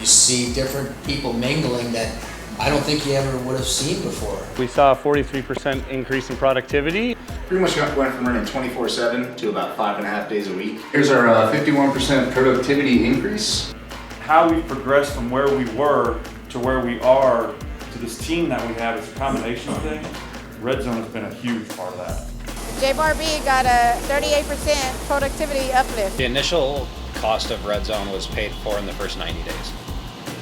You see different people mingling that I don't think you ever would have seen before. We saw a 43% increase in productivity. Pretty much went from running 24/7 to about 5.5 days a week. Here's our 51% productivity increase. How we've progressed from where we were to where we are to this team that we have is a combination of things. Redzone has been a huge part of that. JBRB got a 38% productivity uplift. The initial cost of Redzone was paid for in the first 90 days.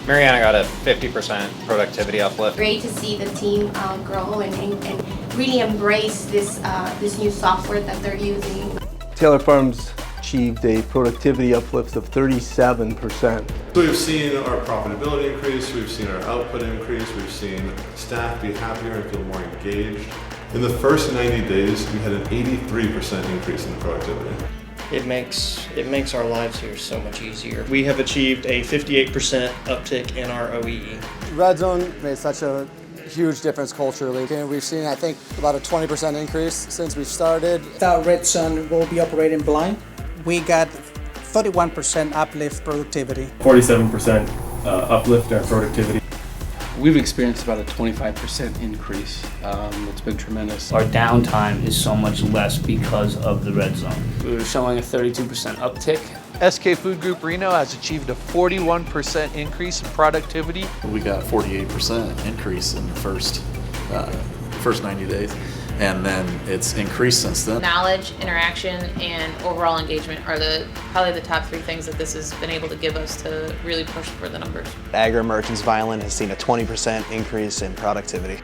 Mariana got a 50% productivity uplift. Great to see the team grow and really embrace this new software that they're using. Taylor Farms achieved a productivity uplift of 37%. We've seen our profitability increase, we've seen our output increase, we've seen staff be happier and feel more engaged. In the first 90 days, we had an 83% increase in productivity. It makes our lives here so much easier. We have achieved a 58% uptick in our OEE. Redzone made such a huge difference culturally. And we've seen, I think, about a 20% increase since we started. Without Redzone, we'll be operating blind. We got 31% uplift productivity. 47% uplift in our productivity. We've experienced about a 25% increase. It's been tremendous. Our downtime is so much less because of the Redzone. We're showing a 32% uptick. SK Food Group Reno has achieved a 41% increase in productivity. We got a 48% increase in the first 90 days. And then it's increased since then. Knowledge, interaction, and overall engagement are probably the top 3 things that this has been able to give us to really push for the numbers. Agri Merchants Violin has seen a 20% increase in productivity.